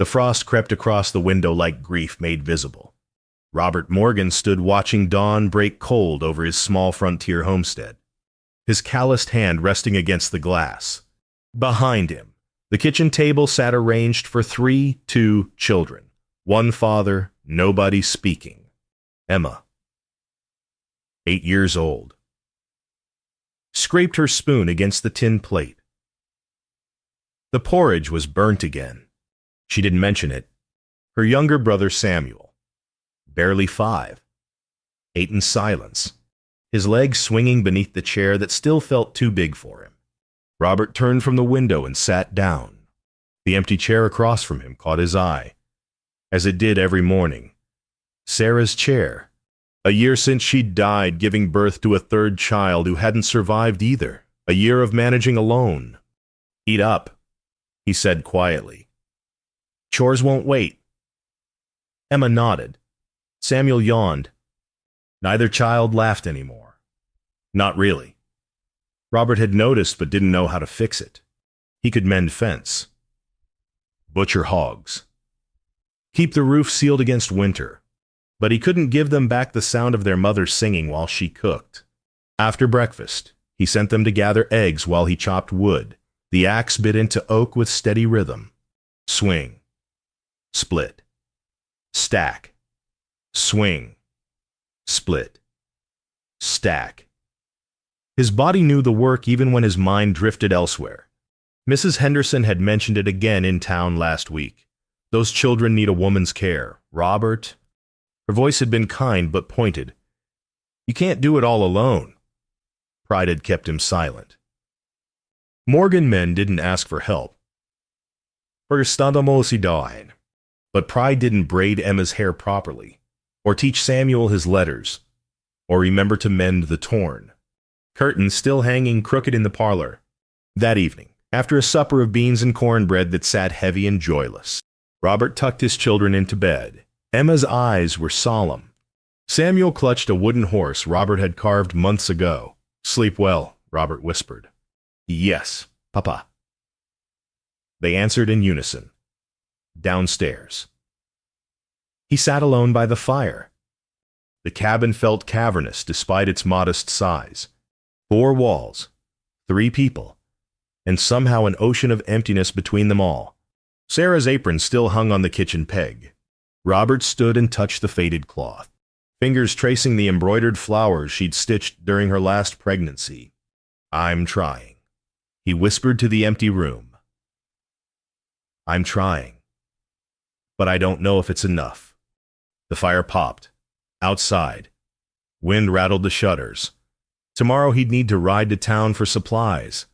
The frost crept across the window like grief made visible. Robert Morgan stood watching dawn break cold over his small frontier homestead, his calloused hand resting against the glass. Behind him, the kitchen table sat arranged for 2 children. One father, nobody speaking. Emma, 8 years old, scraped her spoon against the tin plate. The porridge was burnt again. She didn't mention it. Her younger brother Samuel, barely 5, ate in silence, his legs swinging beneath the chair that still felt too big for him. Robert turned from the window and sat down. The empty chair across from him caught his eye, as it did every morning. Sarah's chair. A year since she'd died, giving birth to a 3rd child who hadn't survived either. A year of managing alone. Eat up, he said quietly. Chores won't wait. Emma nodded. Samuel yawned. Neither child laughed anymore. Not really. Robert had noticed but didn't know how to fix it. He could mend fence, butcher hogs, keep the roof sealed against winter, but he couldn't give them back the sound of their mother singing while she cooked. After breakfast, he sent them to gather eggs while he chopped wood. The axe bit into oak with steady rhythm. Swing, split, stack, swing, split, stack. His body knew the work even when his mind drifted elsewhere. Mrs. Henderson had mentioned it again in town last week. Those children need a woman's care. Robert... Her voice had been kind but pointed. You can't do it all alone. Pride had kept him silent. Morgan men didn't ask for help. But pride didn't braid Emma's hair properly, or teach Samuel his letters, or remember to mend the torn curtains still hanging crooked in the parlor. That evening, after a supper of beans and cornbread that sat heavy and joyless, Robert tucked his children into bed. Emma's eyes were solemn. Samuel clutched a wooden horse Robert had carved months ago. Sleep well, Robert whispered. Yes, Papa. They answered in unison. Downstairs. He sat alone by the fire. The cabin felt cavernous despite its modest size. 4 walls, 3 people, and somehow an ocean of emptiness between them all. Sarah's apron still hung on the kitchen peg. Robert stood and touched the faded cloth, fingers tracing the embroidered flowers she'd stitched during her last pregnancy. I'm trying, he whispered to the empty room. I'm trying, but I don't know if it's enough. The fire popped. Outside. Wind rattled the shutters. Tomorrow he'd need to ride to town for supplies.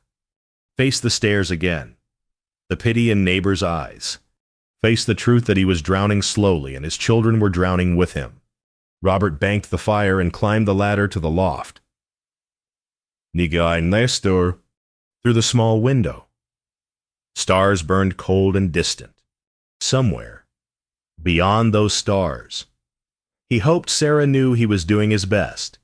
Face the stairs again. The pity in neighbors' eyes. Face the truth that he was drowning slowly and his children were drowning with him. Robert banked the fire and climbed the ladder to the loft. Nigai Nestor, through the small window. Stars burned cold and distant. Somewhere, beyond those stars. He hoped Sarah knew he was doing his best.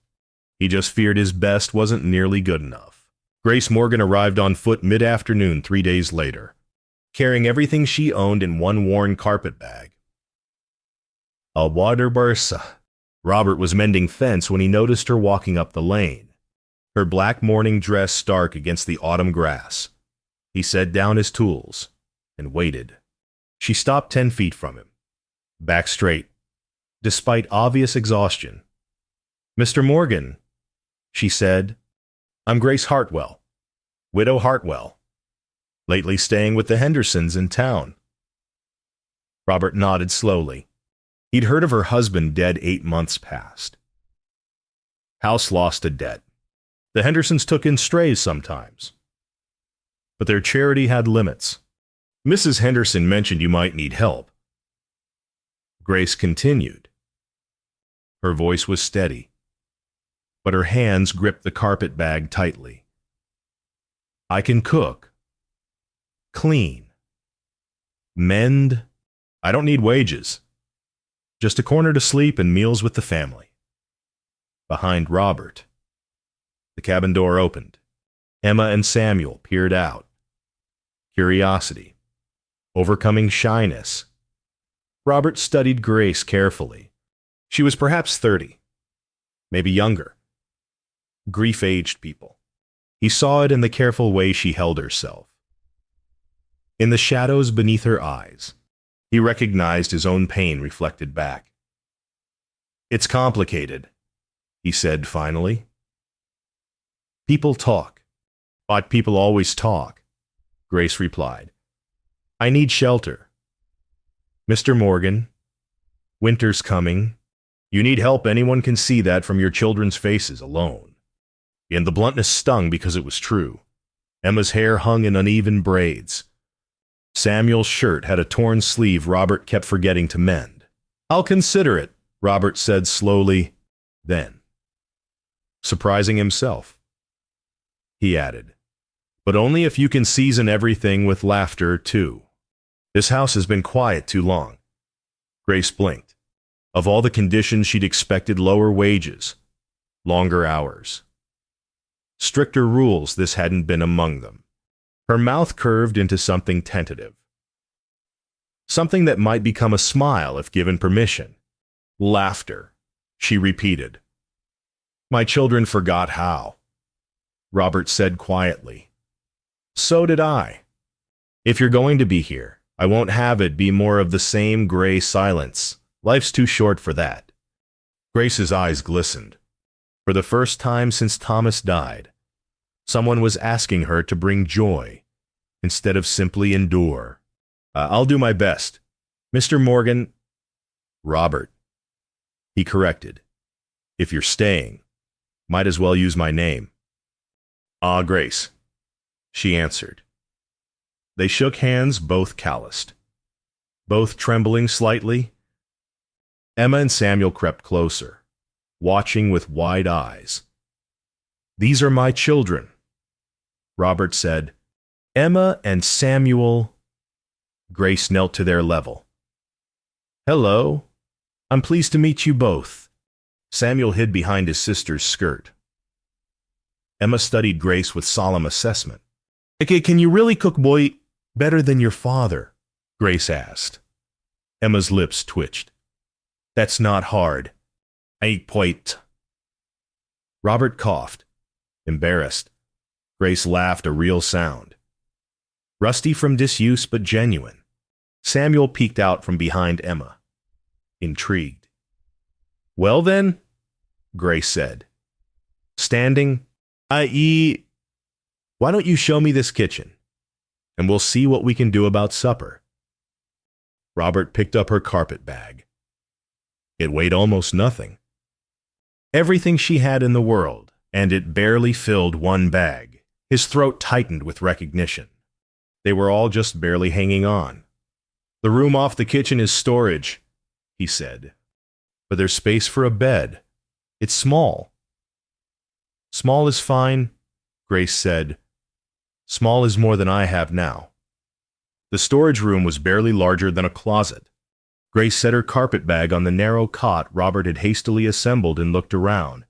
He just feared his best wasn't nearly good enough. Grace Morgan arrived on foot mid-afternoon 3 days later, carrying everything she owned in one worn carpet bag. A water bursa. Robert was mending fence when he noticed her walking up the lane, her black morning dress stark against the autumn grass. He set down his tools and waited. She stopped 10 feet from him, back straight, despite obvious exhaustion. Mr. Morgan, she said, I'm Grace Hartwell, Widow Hartwell, lately staying with the Hendersons in town. Robert nodded slowly. He'd heard of her husband dead 8 months past. House lost a debt. The Hendersons took in strays sometimes, but their charity had limits. Mrs. Henderson mentioned you might need help. Grace continued. Her voice was steady, but her hands gripped the carpet bag tightly. I can cook, clean, mend. I don't need wages. Just a corner to sleep and meals with the family. Behind Robert, the cabin door opened. Emma and Samuel peered out. Curiosity, overcoming shyness, Robert studied Grace carefully. She was perhaps 30, maybe younger. Grief aged people. He saw it in the careful way she held herself. In the shadows beneath her eyes, he recognized his own pain reflected back. "It's complicated," he said finally. "People talk. But people always talk," Grace replied. "I need shelter. Mr. Morgan, winter's coming. You need help. Anyone can see that from your children's faces alone." And the bluntness stung because it was true. Emma's hair hung in uneven braids. Samuel's shirt had a torn sleeve Robert kept forgetting to mend. "I'll consider it," Robert said slowly. Then, surprising himself, he added, "But only if you can season everything with laughter, too. This house has been quiet too long." Grace blinked. Of all the conditions she'd expected, lower wages, longer hours. Stricter rules, this hadn't been among them. Her mouth curved into something tentative. Something that might become a smile if given permission. "Laughter," she repeated. "My children forgot how," Robert said quietly. "So did I. If you're going to be here, I won't have it be more of the same gray silence. Life's too short for that." Grace's eyes glistened. For the first time since Thomas died, someone was asking her to bring joy instead of simply endure. "I'll do my best. Mr. Morgan—" "Robert," he corrected. "If you're staying, might as well use my name." "Ah, Grace," she answered. They shook hands, both calloused, both trembling slightly. Emma and Samuel crept closer, watching with wide eyes. "These are my children," Robert said. "Emma and Samuel." Grace knelt to their level. "Hello. I'm pleased to meet you both." Samuel hid behind his sister's skirt. Emma studied Grace with solemn assessment. "Okay, can you really cook, boy, better than your father?" Grace asked. Emma's lips twitched. "That's not hard. Ain't quite." Robert coughed, embarrassed. Grace laughed, a real sound. Rusty from disuse, but genuine. Samuel peeked out from behind Emma, intrigued. "Well then," Grace said, standing, "why don't you show me this kitchen, and we'll see what we can do about supper." Robert picked up her carpet bag. It weighed almost nothing. Everything she had in the world, and it barely filled one bag. His throat tightened with recognition. They were all just barely hanging on. "The room off the kitchen is storage," he said. "But there's space for a bed. It's small." "Small is fine," Grace said. "Small is more than I have now." The storage room was barely larger than a closet. Grace set her carpet bag on the narrow cot Robert had hastily assembled and looked around.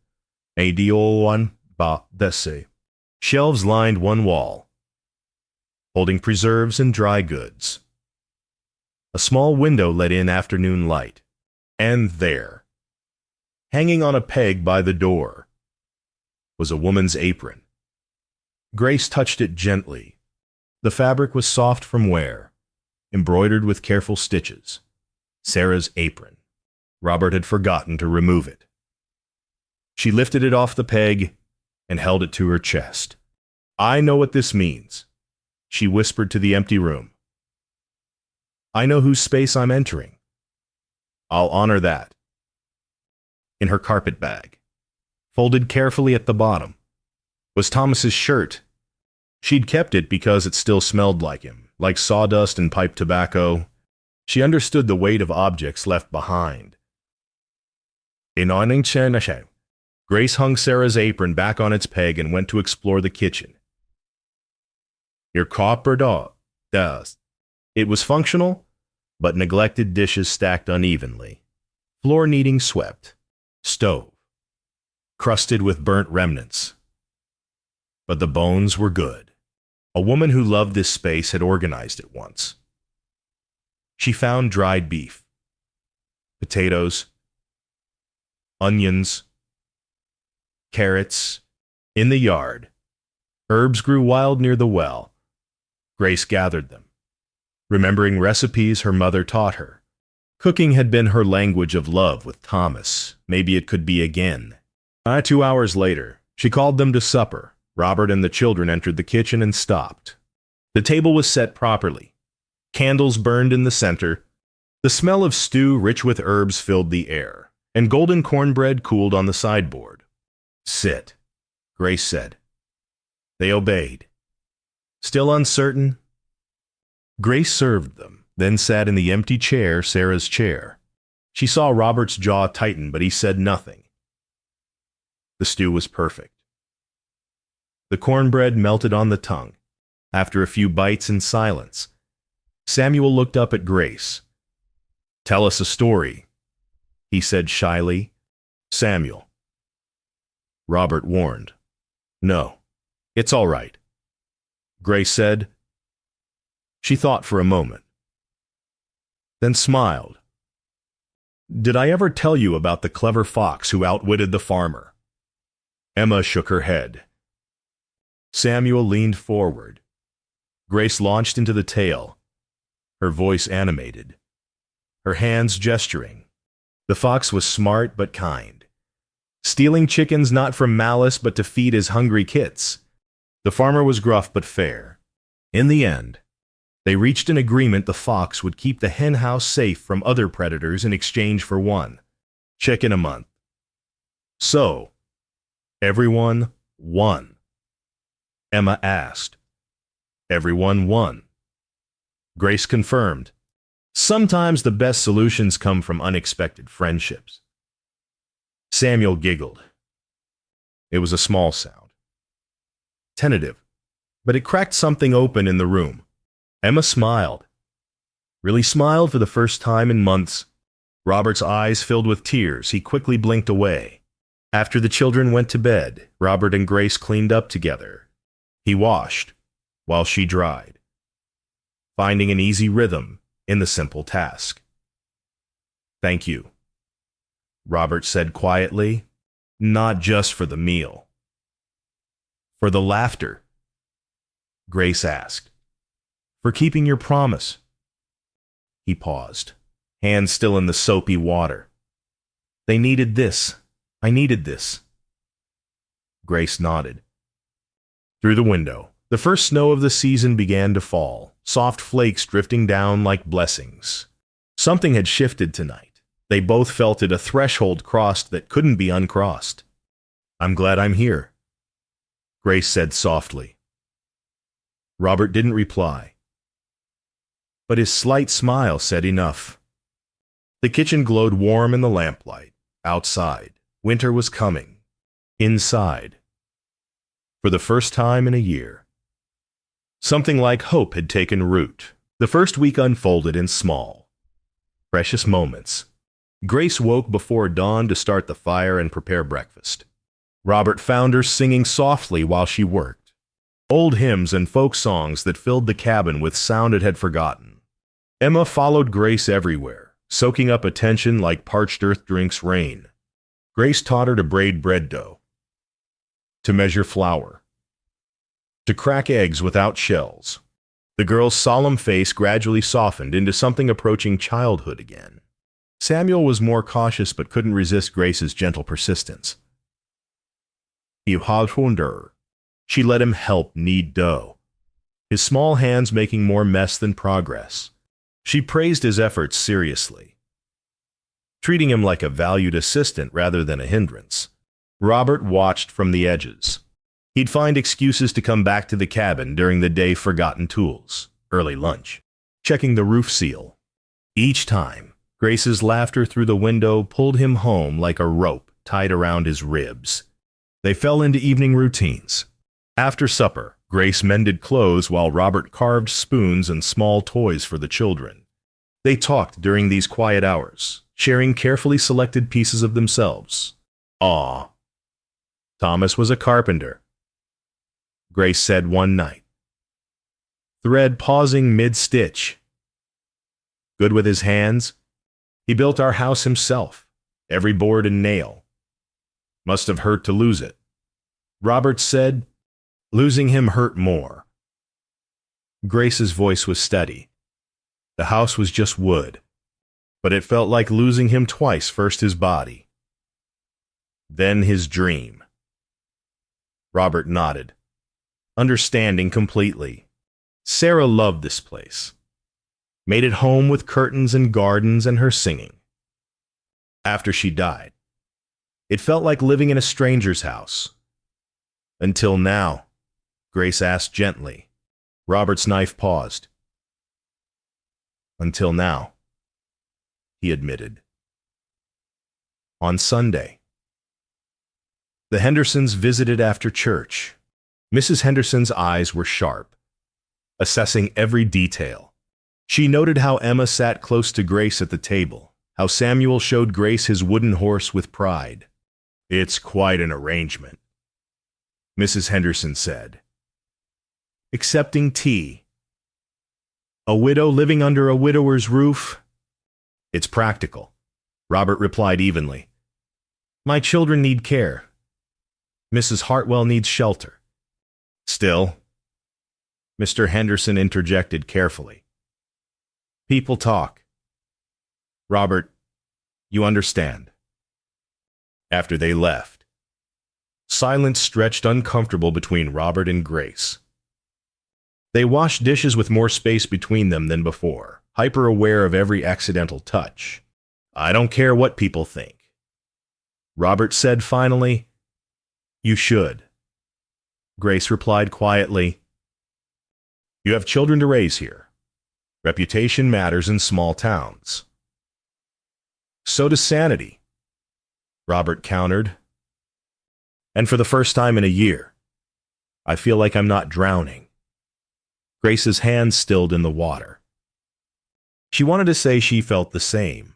Shelves lined one wall, holding preserves and dry goods. A small window let in afternoon light. And there, hanging on a peg by the door, was a woman's apron. Grace touched it gently. The fabric was soft from wear, embroidered with careful stitches. Sarah's apron. Robert had forgotten to remove it. She lifted it off the peg and held it to her chest. "I know what this means," she whispered to the empty room. "I know whose space I'm entering. I'll honor that." In her carpet bag, folded carefully at the bottom, was Thomas's shirt. She'd kept it because it still smelled like him, like sawdust and pipe tobacco. She understood the weight of objects left behind. Grace hung Sarah's apron back on its peg and went to explore the kitchen. Your copper does. It was functional, but neglected dishes stacked unevenly. Floor needing swept. Stove, crusted with burnt remnants. But the bones were good. A woman who loved this space had organized it once. She found dried beef, potatoes, onions, carrots. In the yard, herbs grew wild near the well. Grace gathered them, remembering recipes her mother taught her. Cooking had been her language of love with Thomas. Maybe it could be again. 2 hours later, she called them to supper. Robert and the children entered the kitchen and stopped. The table was set properly. Candles burned in the center. The smell of stew rich with herbs filled the air, and golden cornbread cooled on the sideboard. "Sit," Grace said. They obeyed. Still uncertain, Grace served them, then sat in the empty chair, Sarah's chair. She saw Robert's jaw tighten, but he said nothing. The stew was perfect. The cornbread melted on the tongue. After a few bites in silence, Samuel looked up at Grace. "Tell us a story," he said shyly. "Samuel." Robert warned. "No, it's all right," Grace said. She thought for a moment, then smiled. "Did I ever tell you about the clever fox who outwitted the farmer?" Emma shook her head. Samuel leaned forward. Grace launched into the tale, her voice animated, her hands gesturing. The fox was smart but kind, stealing chickens not from malice but to feed his hungry kits. The farmer was gruff but fair. In the end, they reached an agreement the fox would keep the hen house safe from other predators in exchange for one chicken a month. So, everyone won. Emma asked. Everyone won. Grace confirmed. Sometimes the best solutions come from unexpected friendships. Samuel giggled. It was a small sound, tentative, but it cracked something open in the room. Emma smiled. Really smiled for the first time in months. Robert's eyes filled with tears. He quickly blinked away. After the children went to bed, Robert and Grace cleaned up together. He washed, while she dried, finding an easy rhythm in the simple task. "Thank you," Robert said quietly, "not just for the meal. For the laughter," Grace asked. "For keeping your promise." He paused, hands still in the soapy water. "They needed this. I needed this." Grace nodded. Through the window, the first snow of the season began to fall, soft flakes drifting down like blessings. Something had shifted tonight. They both felt it, a threshold crossed that couldn't be uncrossed. "I'm glad I'm here," Grace said softly. Robert didn't reply, but his slight smile said enough. The kitchen glowed warm in the lamplight. Outside, winter was coming. Inside, for the first time in a year, something like hope had taken root. The first week unfolded in small, precious moments. Grace woke before dawn to start the fire and prepare breakfast. Robert found her singing softly while she worked, old hymns and folk songs that filled the cabin with sound it had forgotten. Emma followed Grace everywhere, soaking up attention like parched earth drinks rain. Grace taught her to braid bread dough, to measure flour, to crack eggs without shells. The girl's solemn face gradually softened into something approaching childhood again. Samuel was more cautious but couldn't resist Grace's gentle persistence. He had wonder. She let him help knead dough, his small hands making more mess than progress. She praised his efforts seriously, treating him like a valued assistant rather than a hindrance. Robert watched from the edges. He'd find excuses to come back to the cabin during the day, forgotten tools, early lunch, checking the roof seal. Each time, Grace's laughter through the window pulled him home like a rope tied around his ribs. They fell into evening routines. After supper, Grace mended clothes while Robert carved spoons and small toys for the children. They talked during these quiet hours, sharing carefully selected pieces of themselves. "Aw, Thomas was a carpenter," Grace said one night, thread pausing mid-stitch. "Good with his hands, He built our house himself, every board and nail. Must have hurt to lose it. Robert said, losing him hurt more. Grace's voice was steady. The house was just wood, but it felt like losing him twice, first his body, then his dream. Robert nodded, understanding completely. Sarah loved this place, made it home with curtains and gardens and her singing. After she died, it felt like living in a stranger's house. Until now, Grace asked gently. Robert's knife paused. Until now, he admitted. On Sunday, the Hendersons visited after church. Mrs. Henderson's eyes were sharp, assessing every detail. She noted how Emma sat close to Grace at the table, how Samuel showed Grace his wooden horse with pride. It's quite an arrangement, Mrs. Henderson said. Accepting tea. A widow living under a widower's roof? It's practical, Robert replied evenly. My children need care. Mrs. Hartwell needs shelter. Still, Mr. Henderson interjected carefully. People talk. Robert, you understand. After they left, silence stretched uncomfortable between Robert and Grace. They washed dishes with more space between them than before, hyper-aware of every accidental touch. I don't care what people think. Robert said finally, You should. Grace replied quietly, You have children to raise here. Reputation matters in small towns. So does sanity, Robert countered. And for the first time in a year, I feel like I'm not drowning. Grace's hands stilled in the water. She wanted to say she felt the same,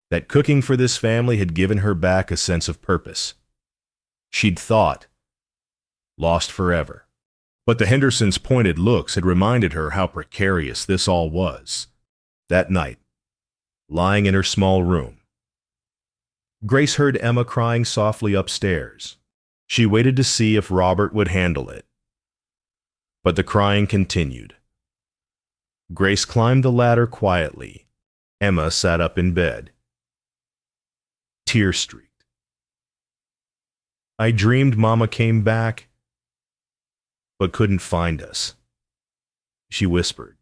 that cooking for this family had given her back a sense of purpose. She'd thought, lost forever. But the Hendersons' pointed looks had reminded her how precarious this all was. That night, lying in her small room, Grace heard Emma crying softly upstairs. She waited to see if Robert would handle it. But the crying continued. Grace climbed the ladder quietly. Emma sat up in bed, tear-streaked. I dreamed Mama came back, but couldn't find us, she whispered.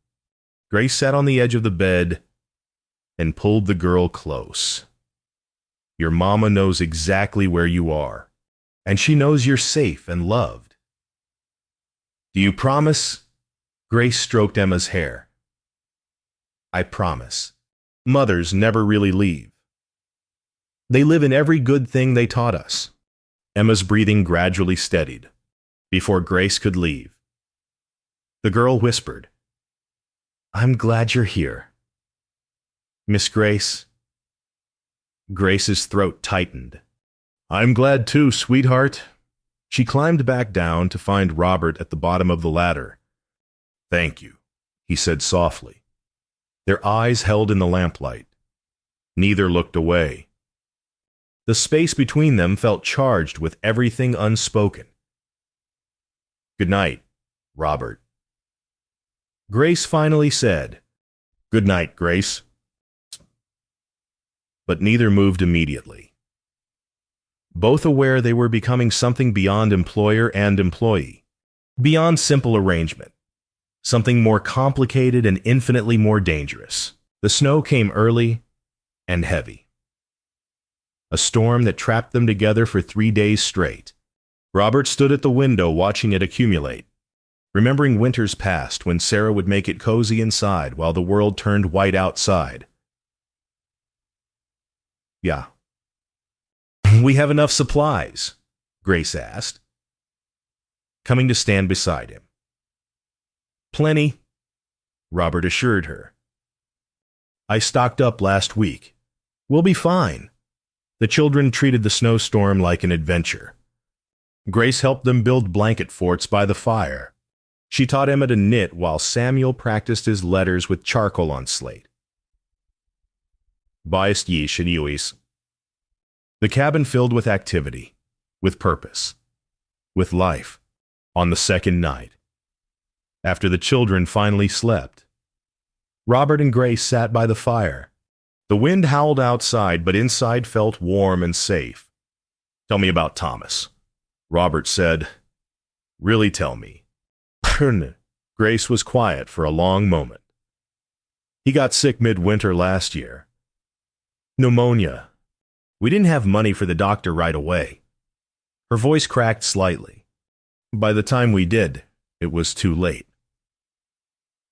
Grace sat on the edge of the bed and pulled the girl close. Your mama knows exactly where you are, and she knows you're safe and loved. Do you promise? Grace stroked Emma's hair. I promise. Mothers never really leave. They live in every good thing they taught us. Emma's breathing gradually steadied before Grace could leave. The girl whispered, I'm glad you're here. Miss Grace. Grace's throat tightened. I'm glad too, sweetheart. She climbed back down to find Robert at the bottom of the ladder. Thank you, he said softly. Their eyes held in the lamplight. Neither looked away. The space between them felt charged with everything unspoken. Good night, Robert. Grace finally said, Good night, Grace. But neither moved immediately. Both aware they were becoming something beyond employer and employee, beyond simple arrangement, something more complicated and infinitely more dangerous. The snow came early and heavy. A storm that trapped them together for 3 days straight. Robert stood at the window watching it accumulate, remembering winters past when Sarah would make it cozy inside while the world turned white outside. Yeah. We have enough supplies, Grace asked, coming to stand beside him. Plenty, Robert assured her. I stocked up last week. We'll be fine. The children treated the snowstorm like an adventure. Grace helped them build blanket forts by the fire. She taught Emma to knit while Samuel practiced his letters with charcoal on slate. Biased ye shiniuis. The cabin filled with activity, with purpose, with life. On the second night, after the children finally slept, Robert and Grace sat by the fire. The wind howled outside, but inside felt warm and safe. Tell me about Thomas, Robert said. Really tell me. Grace was quiet for a long moment. He got sick midwinter last year. Pneumonia. We didn't have money for the doctor right away. Her voice cracked slightly. By the time we did, it was too late.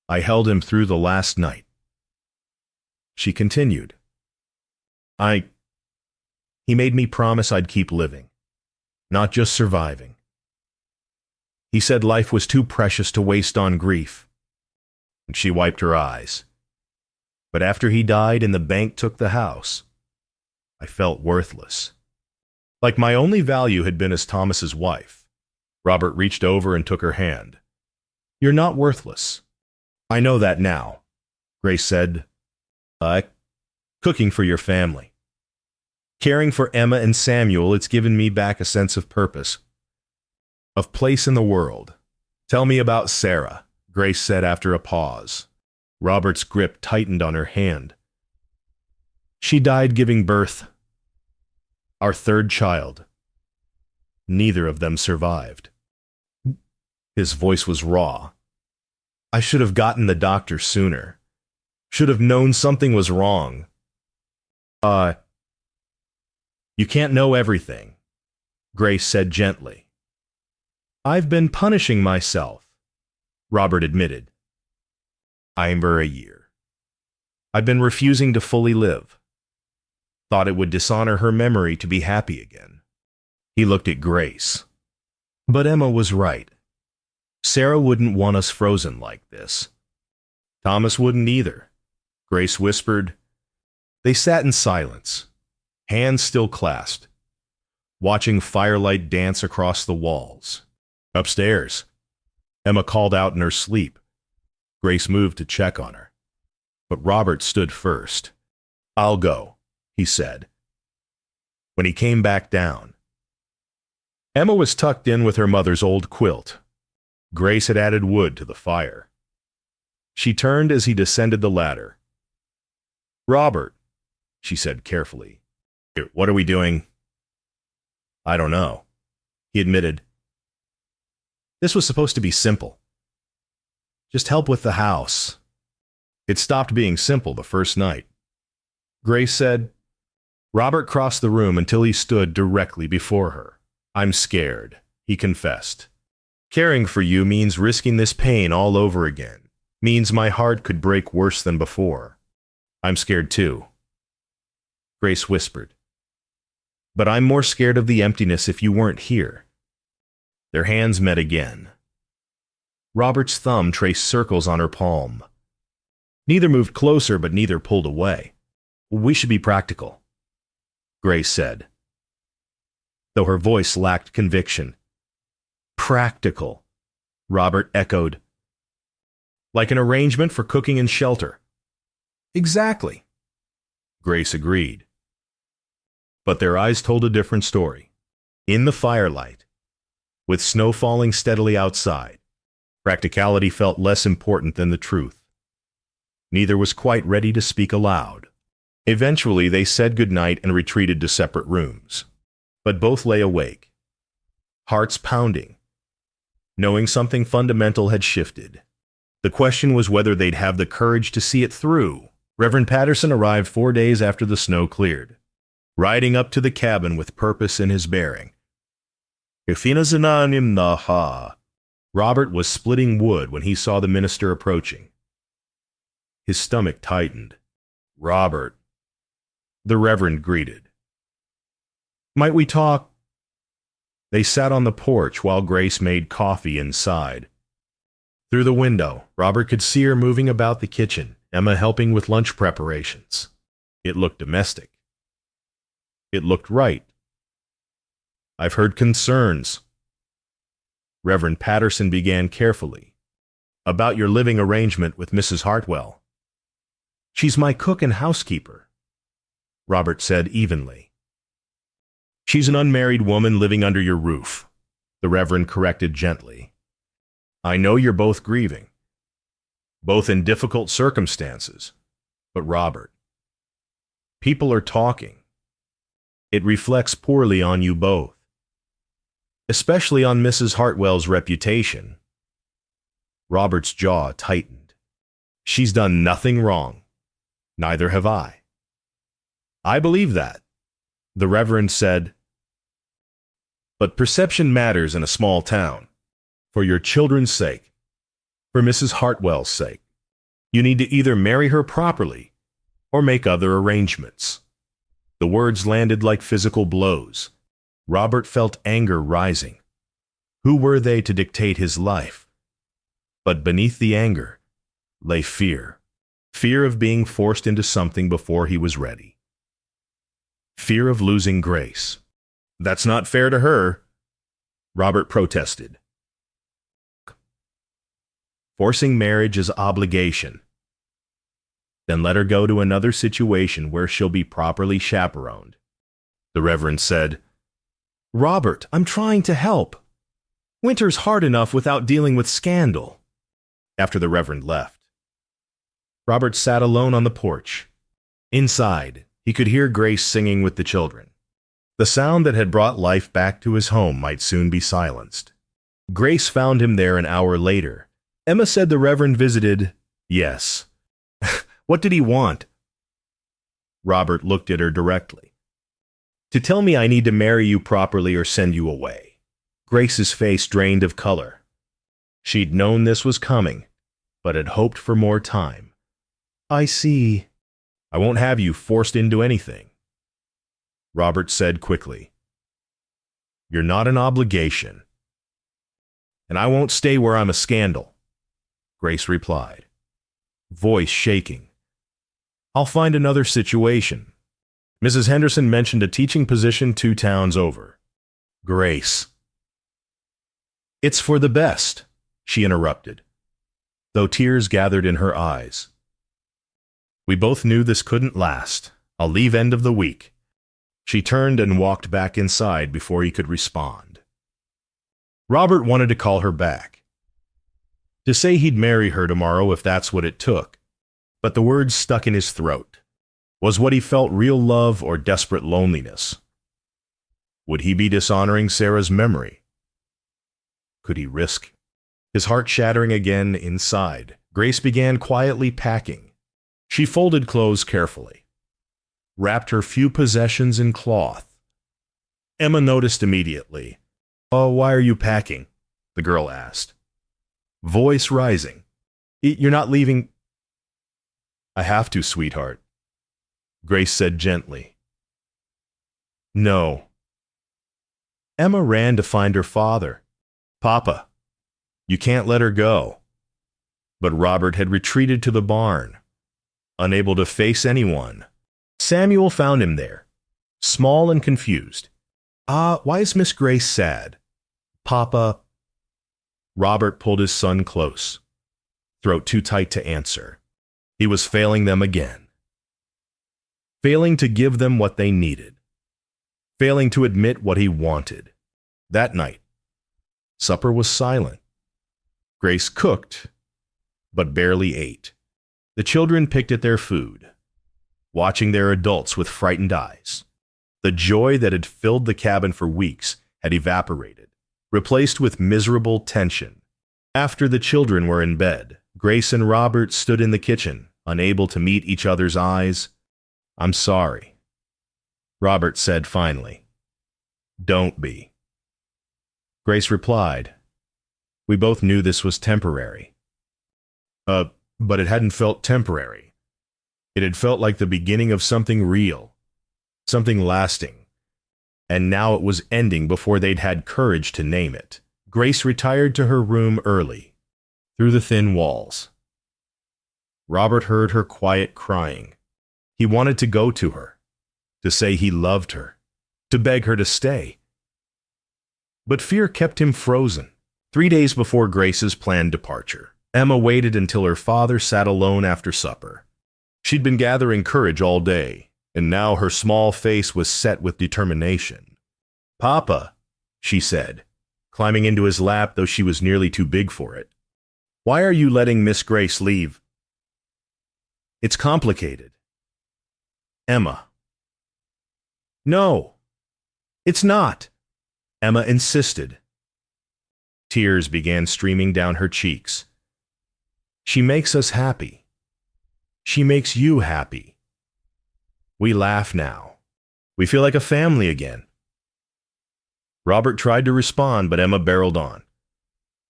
I held him through the last night. She continued. He made me promise I'd keep living, not just surviving. He said life was too precious to waste on grief. And she wiped her eyes. But after he died and the bank took the house, I felt worthless. Like my only value had been as Thomas's wife. Robert reached over and took her hand. You're not worthless. I know that now, Grace said. Cooking for your family. Caring for Emma and Samuel, it's given me back a sense of purpose, of place in the world. Tell me about Sarah, Grace said after a pause. Robert's grip tightened on her hand. She died giving birth. Our third child. Neither of them survived. His voice was raw. I should have gotten the doctor sooner. Should have known something was wrong. You can't know everything, Grace said gently. I've been punishing myself, Robert admitted. I'm a year. I've been refusing to fully live. Thought it would dishonor her memory to be happy again. He looked at Grace. But Emma was right. Sarah wouldn't want us frozen like this. Thomas wouldn't either, Grace whispered. They sat in silence, hands still clasped, watching firelight dance across the walls. Upstairs, Emma called out in her sleep. Grace moved to check on her. But Robert stood first. I'll go, he said. When he came back down, Emma was tucked in with her mother's old quilt. Grace had added wood to the fire. She turned as he descended the ladder. Robert, she said carefully. What are we doing? I don't know, he admitted. This was supposed to be simple. Just help with the house. It stopped being simple the first night. Grace said. Robert crossed the room until he stood directly before her. I'm scared, he confessed. Caring for you means risking this pain all over again. Means my heart could break worse than before. I'm scared too, Grace whispered. But I'm more scared of the emptiness if you weren't here. Their hands met again. Robert's thumb traced circles on her palm. Neither moved closer, but neither pulled away. We should be practical, Grace said, though her voice lacked conviction. Practical, Robert echoed. Like an arrangement for cooking and shelter. Exactly, Grace agreed. But their eyes told a different story. In the firelight, with snow falling steadily outside, practicality felt less important than the truth. Neither was quite ready to speak aloud. Eventually, they said goodnight and retreated to separate rooms. But both lay awake, hearts pounding, knowing something fundamental had shifted. The question was whether they'd have the courage to see it through. Reverend Patterson arrived 4 days after the snow cleared, riding up to the cabin with purpose in his bearing. Robert was splitting wood when he saw the minister approaching. His stomach tightened. Robert, the Reverend greeted. Might we talk? They sat on the porch while Grace made coffee inside. Through the window, Robert could see her moving about the kitchen, Emma helping with lunch preparations. It looked domestic. It looked right. I've heard concerns. Reverend Patterson began carefully. About your living arrangement with Mrs. Hartwell. She's my cook and housekeeper. Robert said evenly. She's an unmarried woman living under your roof, the Reverend corrected gently. I know you're both grieving, both in difficult circumstances, but Robert, people are talking. It reflects poorly on you both, especially on Mrs. Hartwell's reputation. Robert's jaw tightened. She's done nothing wrong. Neither have I. I believe that, the Reverend said. But perception matters in a small town. For your children's sake, for Mrs. Hartwell's sake, you need to either marry her properly or make other arrangements. The words landed like physical blows. Robert felt anger rising. Who were they to dictate his life? But beneath the anger lay fear. Fear of being forced into something before he was ready. Fear of losing Grace. That's not fair to her, Robert protested. Forcing marriage is obligation. Then let her go to another situation where she'll be properly chaperoned. The Reverend said, Robert, I'm trying to help. Winter's hard enough without dealing with scandal. After the Reverend left, Robert sat alone on the porch. Inside, he could hear Grace singing with the children. The sound that had brought life back to his home might soon be silenced. Grace found him there an hour later. Emma said the Reverend visited. Yes. What did he want? Robert looked at her directly. To tell me I need to marry you properly or send you away. Grace's face drained of color. She'd known this was coming, but had hoped for more time. I see. I won't have you forced into anything, Robert said quickly. You're not an obligation. And I won't stay where I'm a scandal, Grace replied, voice shaking. I'll find another situation. Mrs. Henderson mentioned a teaching position 2 towns over. Grace. It's for the best, she interrupted, though tears gathered in her eyes. We both knew this couldn't last. I'll leave end of the week. She turned and walked back inside before he could respond. Robert wanted to call her back, to say he'd marry her tomorrow if that's what it took, but the words stuck in his throat. Was what he felt real love or desperate loneliness? Would he be dishonoring Sarah's memory? Could he risk? His heart shattering again inside, Grace began quietly packing. She folded clothes carefully, wrapped her few possessions in cloth. Emma noticed immediately. Oh, why are you packing? The girl asked, voice rising. You're not leaving? I have to, sweetheart, Grace said gently. No. Emma ran to find her father. Papa, you can't let her go. But Robert had retreated to the barn, unable to face anyone. Samuel found him there, small and confused. Why is Miss Grace sad? Papa. Robert pulled his son close, throat too tight to answer. He was failing them again. Failing to give them what they needed. Failing to admit what he wanted. That night, supper was silent. Grace cooked, but barely ate. The children picked at their food, watching their adults with frightened eyes. The joy that had filled the cabin for weeks had evaporated, replaced with miserable tension. After the children were in bed, Grace and Robert stood in the kitchen, unable to meet each other's eyes. I'm sorry, Robert said finally. Don't be. Grace replied. We both knew this was temporary. But it hadn't felt temporary. It had felt like the beginning of something real, something lasting. And now it was ending before they'd had courage to name it. Grace retired to her room early, through the thin walls. Robert heard her quiet crying. He wanted to go to her, to say he loved her, to beg her to stay. But fear kept him frozen. 3 days before Grace's planned departure, Emma waited until her father sat alone after supper. She'd been gathering courage all day, and now her small face was set with determination. "Papa," she said, climbing into his lap though she was nearly too big for it. "Why are you letting Miss Grace leave?" "It's complicated." "Emma." "No, it's not," Emma insisted. Tears began streaming down her cheeks. "She makes us happy. She makes you happy. We laugh now. We feel like a family again." Robert tried to respond, but Emma barreled on,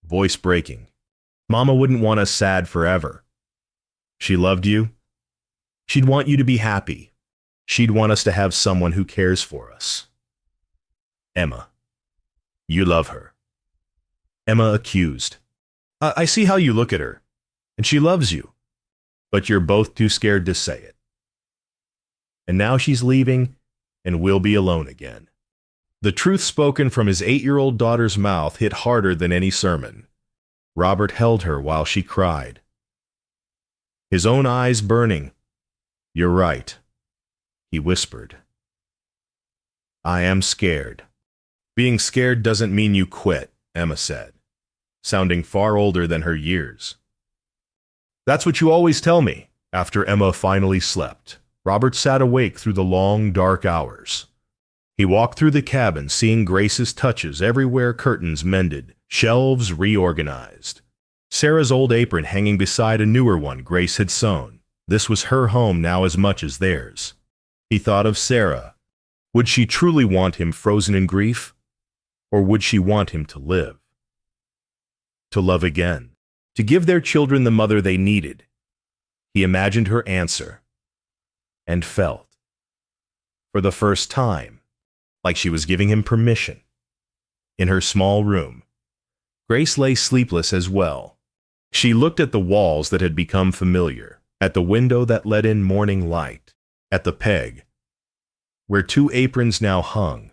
voice breaking. "Mama wouldn't want us sad forever. She loved you. She'd want you to be happy. She'd want us to have someone who cares for us." "Emma, you love her," Emma accused. I see how you look at her, and she loves you, but you're both too scared to say it. And now she's leaving, and we'll be alone again." The truth spoken from his 8-year-old daughter's mouth hit harder than any sermon. Robert held her while she cried, his own eyes burning. "You're right," he whispered. "I am scared." "Being scared doesn't mean you quit," Emma said, sounding far older than her years. "That's what you always tell me." After Emma finally slept, Robert sat awake through the long, dark hours. He walked through the cabin, seeing Grace's touches everywhere, curtains mended, shelves reorganized. Sarah's old apron hanging beside a newer one Grace had sewn. This was her home now as much as theirs. He thought of Sarah. Would she truly want him frozen in grief? Or would she want him to live? To love again? To give their children the mother they needed? He imagined her answer. And felt, for the first time, like she was giving him permission. In her small room, Grace lay sleepless as well. She looked at the walls that had become familiar, at the window that let in morning light, at the peg, where 2 aprons now hung.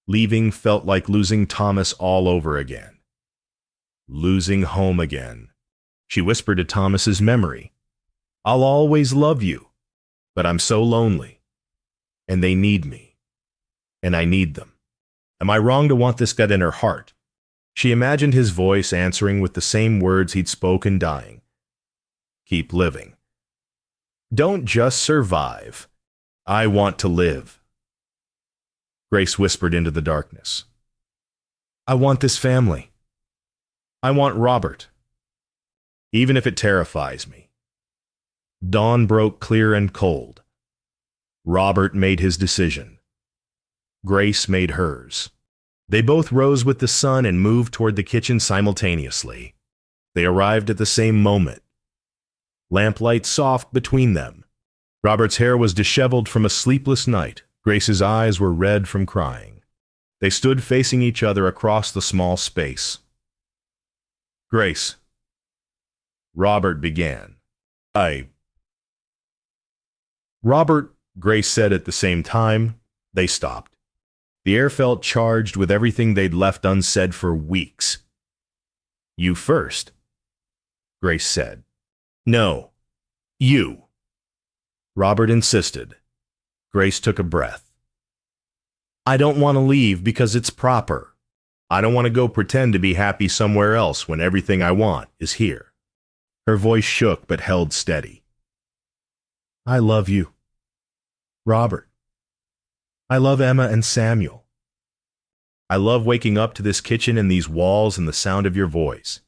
Leaving felt like losing Thomas all over again. Losing home again. She whispered to Thomas's memory, "I'll always love you, but I'm so lonely, and they need me. And I need them. Am I wrong to want this gut in her heart?" She imagined his voice answering with the same words he'd spoken dying. "Keep living. Don't just survive. I want to live." Grace whispered into the darkness, "I want this family. I want Robert. Even if it terrifies me." Dawn broke clear and cold. Robert made his decision. Grace made hers. They both rose with the sun and moved toward the kitchen simultaneously. They arrived at the same moment. Lamplight soft between them. Robert's hair was disheveled from a sleepless night. Grace's eyes were red from crying. They stood facing each other across the small space. "Grace," Robert began. Robert," Grace said at the same time. They stopped. The air felt charged with everything they'd left unsaid for weeks. "You first," Grace said. "No, you," Robert insisted. Grace took a breath. "I don't want to leave because it's proper. I don't want to go pretend to be happy somewhere else when everything I want is here." Her voice shook but held steady. "I love you, Robert. I love Emma and Samuel. I love waking up to this kitchen and these walls and the sound of your voice.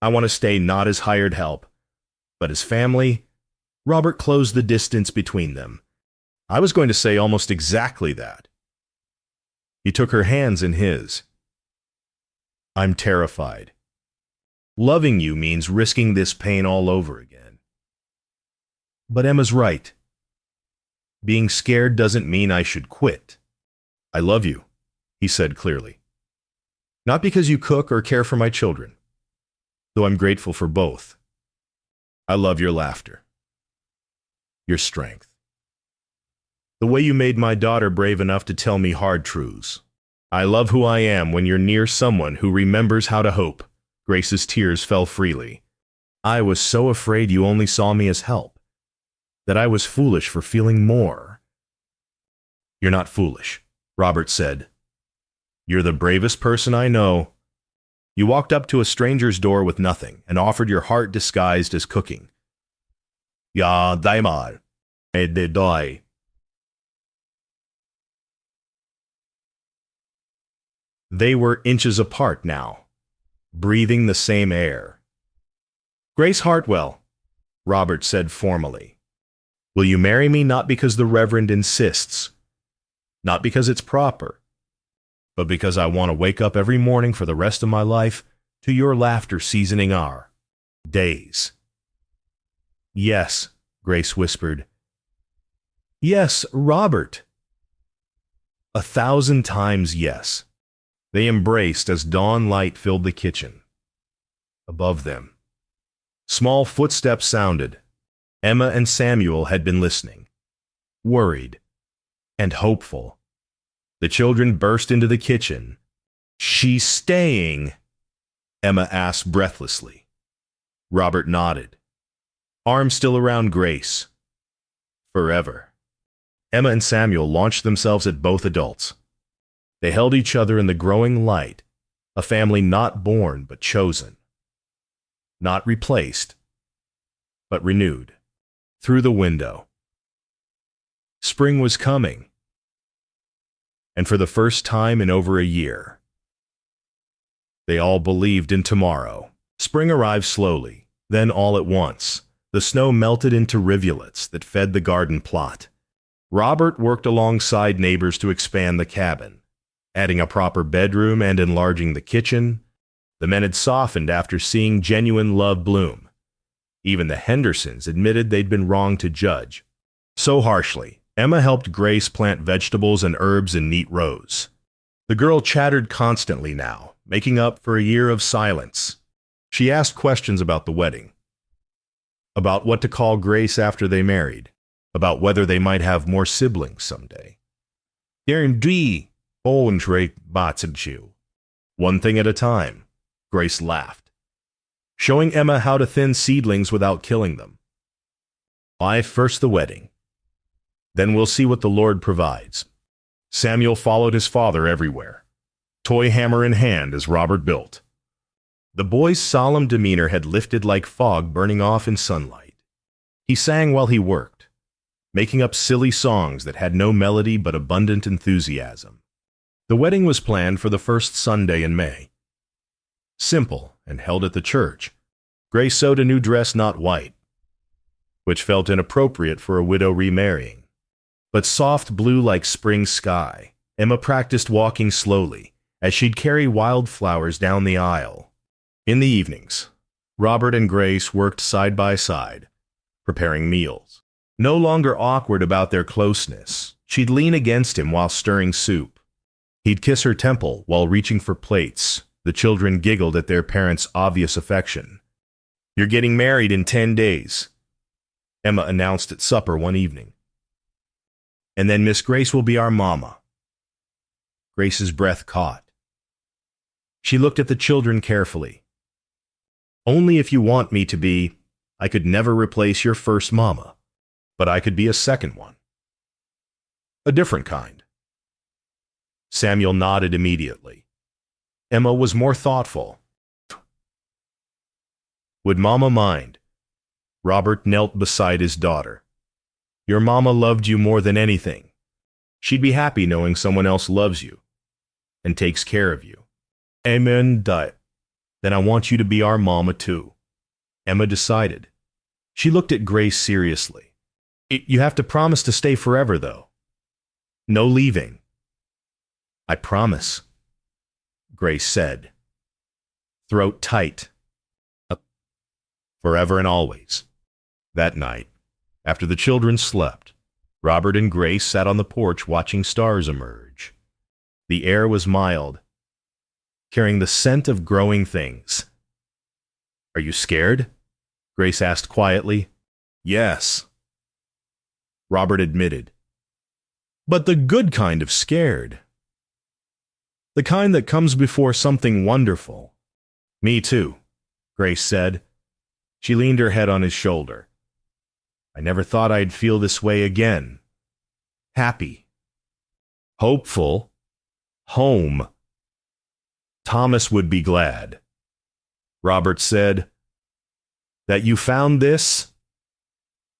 I want to stay not as hired help, but as family." Robert closed the distance between them. "I was going to say almost exactly that." He took her hands in his. "I'm terrified. Loving you means risking this pain all over again. But Emma's right. Being scared doesn't mean I should quit. I love you," he said clearly. "Not because you cook or care for my children, though I'm grateful for both. I love your laughter, your strength, the way you made my daughter brave enough to tell me hard truths. I love who I am when you're near someone who remembers how to hope." Grace's tears fell freely. I was so afraid you only saw me as help, that I was foolish for feeling more. You're not foolish, Robert said. You're the bravest person I know. You walked up to a stranger's door with nothing and offered your heart disguised as cooking. Ja, daimar, de doi. They were inches apart now, breathing the same air. Grace Hartwell, Robert said formally. Will you marry me not because the Reverend insists, not because it's proper, but because I want to wake up every morning for the rest of my life to your laughter seasoning our days? Yes, Grace whispered. Yes, Robert. 1,000 times yes. They embraced as dawn light filled the kitchen. Above them, small footsteps sounded. Emma and Samuel had been listening, worried and hopeful. The children burst into the kitchen. She's staying, Emma asked breathlessly. Robert nodded, arm still around Grace. Forever. Emma and Samuel launched themselves at both adults. They held each other in the growing light, a family not born but chosen. Not replaced, but renewed. Through the window. Spring was coming. And for the first time in over a year, they all believed in tomorrow. Spring arrived slowly, then all at once. The snow melted into rivulets that fed the garden plot. Robert worked alongside neighbors to expand the cabin, adding a proper bedroom and enlarging the kitchen. The men had softened after seeing genuine love bloom. Even the Hendersons admitted they'd been wrong to judge so harshly. Emma helped Grace plant vegetables and herbs in neat rows. The girl chattered constantly now, making up for a year of silence. She asked questions about the wedding, about what to call Grace after they married, about whether they might have more siblings someday. One thing at a time, Grace laughed, showing Emma how to thin seedlings without killing them. Why, first the wedding. Then we'll see what the Lord provides. Samuel followed his father everywhere, toy hammer in hand as Robert built. The boy's solemn demeanor had lifted like fog burning off in sunlight. He sang while he worked, making up silly songs that had no melody but abundant enthusiasm. The wedding was planned for the first Sunday in May. Simple and held at the church. Grace sewed a new dress not white, which felt inappropriate for a widow remarrying, but soft blue like spring sky. Emma practiced walking slowly as she'd carry wildflowers down the aisle. In the evenings, Robert and Grace worked side by side, preparing meals. No longer awkward about their closeness, she'd lean against him while stirring soup. He'd kiss her temple while reaching for plates. The children giggled at their parents' obvious affection. You're getting married in 10 days, Emma announced at supper one evening. And then Miss Grace will be our mama. Grace's breath caught. She looked at the children carefully. Only if you want me to be, I could never replace your first mama, but I could be a second one. A different kind. Samuel nodded immediately. Emma was more thoughtful. Would Mama mind? Robert knelt beside his daughter. Your mama loved you more than anything. She'd be happy knowing someone else loves you and takes care of you. Amen. Then I want you to be our mama too. Emma decided. She looked at Grace seriously. You have to promise to stay forever, though. No leaving. I promise, Grace said, throat tight. Forever and always. That night, after the children slept, Robert and Grace sat on the porch watching stars emerge. The air was mild, carrying the scent of growing things. Are you scared? Grace asked quietly. Yes, Robert admitted. But the good kind of scared. The kind that comes before something wonderful. Me too, Grace said. She leaned her head on his shoulder. I never thought I'd feel this way again. Happy. Hopeful. Home. Thomas would be glad. Robert said, That you found this?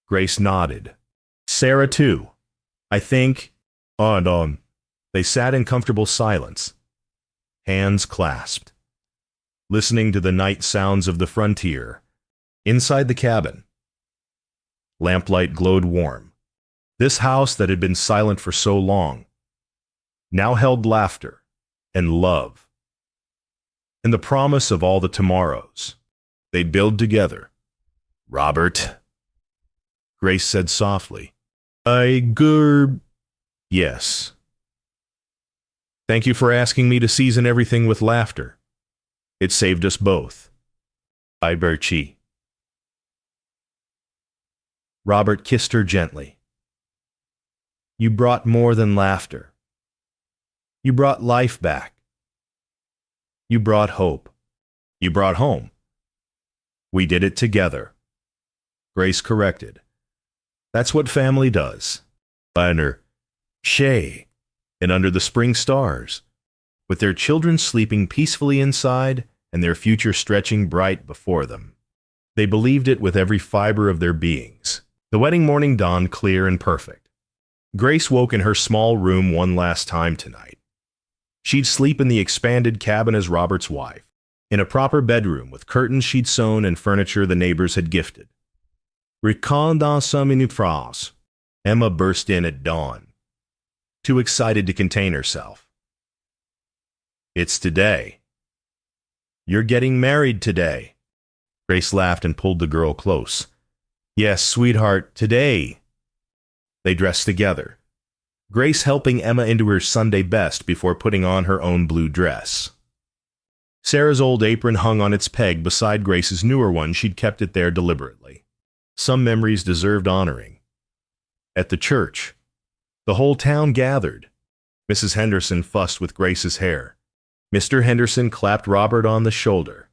Grace nodded. Sarah, too. I think, on. They sat in comfortable silence, hands clasped, listening to the night sounds of the frontier. Inside the cabin, lamplight glowed warm. This house that had been silent for so long now held laughter and love and the promise of all the tomorrows they'd build together. Robert, Grace said softly. Yes. Thank you for asking me to season everything with laughter. It saved us both. Bertie. Robert kissed her gently. You brought more than laughter. You brought life back. You brought hope. You brought home. We did it together. Grace corrected. That's what family does. Banner, Shay, and under the spring stars, with their children sleeping peacefully inside and their future stretching bright before them. They believed it with every fiber of their beings. The wedding morning dawned clear and perfect. Grace woke in her small room one last time tonight. She'd sleep in the expanded cabin as Robert's wife, in a proper bedroom with curtains she'd sewn and furniture the neighbors had gifted. Record dans 5 minutes phrase. Emma burst in at dawn, too excited to contain herself. It's today. You're getting married today. Grace laughed and pulled the girl close. Yes, sweetheart, today. They dressed together, Grace helping Emma into her Sunday best before putting on her own blue dress. Sarah's old apron hung on its peg beside Grace's newer one. She'd kept it there deliberately. Some memories deserved honoring. At the church, the whole town gathered. Mrs. Henderson fussed with Grace's hair. Mr. Henderson clapped Robert on the shoulder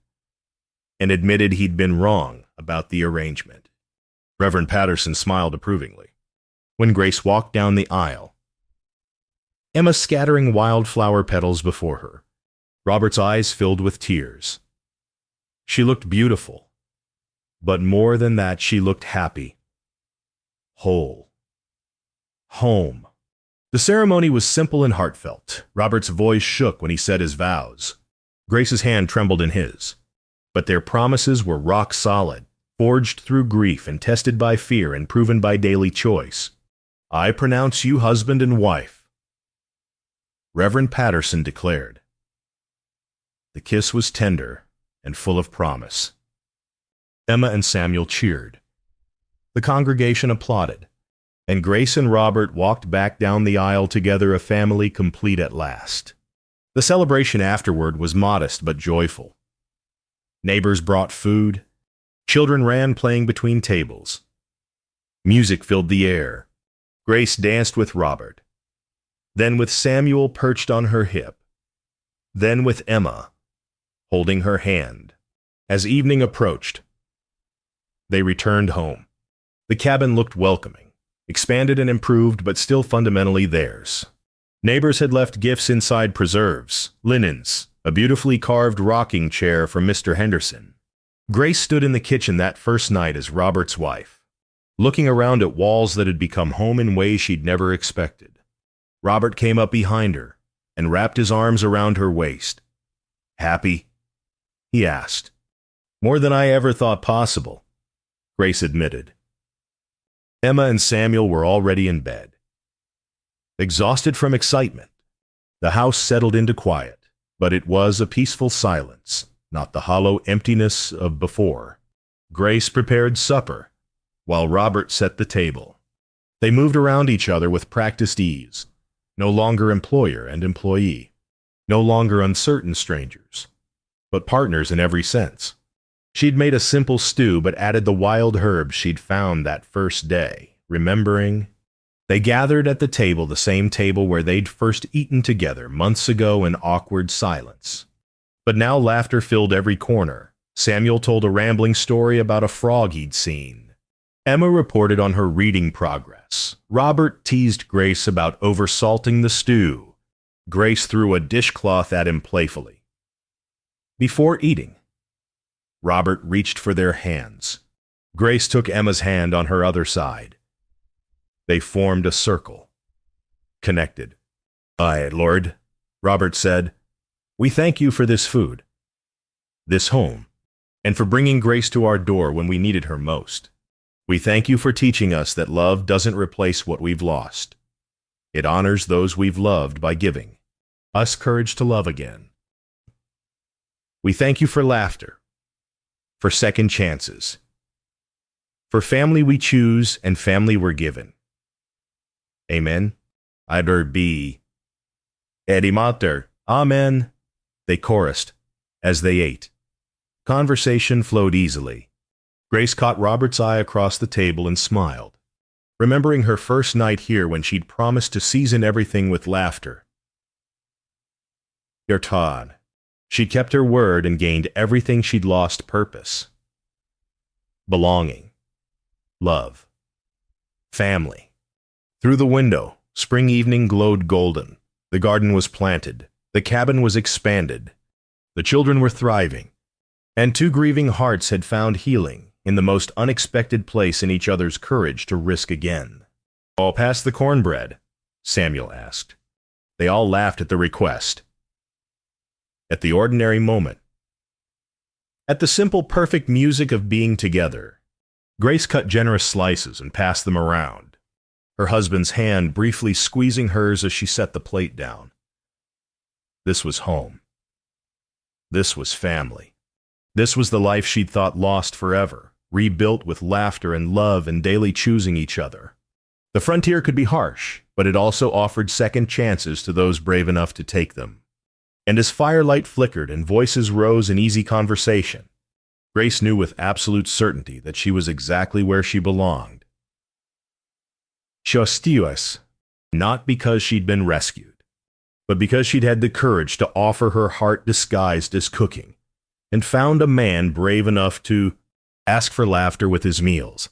and admitted he'd been wrong about the arrangement. Reverend Patterson smiled approvingly. When Grace walked down the aisle, Emma scattering wildflower petals before her, Robert's eyes filled with tears. She looked beautiful, but more than that, she looked happy, whole, home. The ceremony was simple and heartfelt. Robert's voice shook when he said his vows. Grace's hand trembled in his, but their promises were rock solid, forged through grief and tested by fear and proven by daily choice. I pronounce you husband and wife, Reverend Patterson declared. The kiss was tender and full of promise. Emma and Samuel cheered. The congregation applauded, and Grace and Robert walked back down the aisle together, a family complete at last. The celebration afterward was modest but joyful. Neighbors brought food. Children ran playing between tables. Music filled the air. Grace danced with Robert, then with Samuel perched on her hip, then with Emma holding her hand. As evening approached, they returned home. The cabin looked welcoming, expanded and improved, but still fundamentally theirs. Neighbors had left gifts inside: preserves, linens, a beautifully carved rocking chair from Mr. Henderson. Grace stood in the kitchen that first night as Robert's wife, looking around at walls that had become home in ways she'd never expected. Robert came up behind her and wrapped his arms around her waist. Happy? He asked. More than I ever thought possible, Grace admitted. Emma and Samuel were already in bed, exhausted from excitement. The house settled into quiet, but it was a peaceful silence, not the hollow emptiness of before. Grace prepared supper, while Robert set the table. They moved around each other with practiced ease, no longer employer and employee, no longer uncertain strangers, but partners in every sense. She'd made a simple stew but added the wild herbs she'd found that first day, remembering. They gathered at the table, the same table where they'd first eaten together months ago in awkward silence. But now laughter filled every corner, Samuel told a rambling story about a frog he'd seen. Emma reported on her reading progress. Robert teased Grace about oversalting the stew. Grace threw a dishcloth at him playfully. Before eating, Robert reached for their hands. Grace took Emma's hand on her other side. They formed a circle, connected. "Aye, Lord," Robert said, "we thank you for this food, this home, and for bringing Grace to our door when we needed her most. We thank you for teaching us that love doesn't replace what we've lost. It honors those we've loved by giving us courage to love again. We thank you for laughter, for second chances, for family we choose and family we're given. Amen. I'd be Eddie Mater. Amen," they chorused as they ate. Conversation flowed easily. Grace caught Robert's eye across the table and smiled, remembering her first night here when she'd promised to season everything with laughter. You're Todd. She'd kept her word and gained everything she'd lost: purpose, belonging, love, family. Through the window, spring evening glowed golden. The garden was planted. The cabin was expanded. The children were thriving. And two grieving hearts had found healing in the most unexpected place in each other's courage to risk again. "All past the cornbread?" Samuel asked. They all laughed at the request. At the ordinary moment. At the simple, perfect music of being together. Grace cut generous slices and passed them around, her husband's hand briefly squeezing hers as she set the plate down. This was home. This was family. This was the life she'd thought lost forever, rebuilt with laughter and love and daily choosing each other. The frontier could be harsh, but it also offered second chances to those brave enough to take them. And as firelight flickered and voices rose in easy conversation, Grace knew with absolute certainty that she was exactly where she belonged. Shostius, not because she'd been rescued, but because she'd had the courage to offer her heart disguised as cooking, and found a man brave enough to ask for laughter with his meals.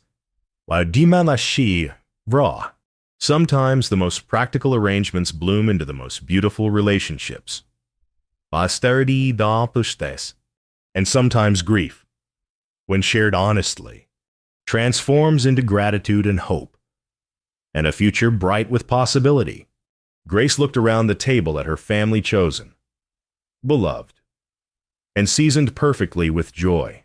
While dimanashi raw, sometimes the most practical arrangements bloom into the most beautiful relationships. Austerity da pustes, and sometimes grief, when shared honestly, transforms into gratitude and hope, and a future bright with possibility. Grace looked around the table at her family chosen, beloved, and seasoned perfectly with joy.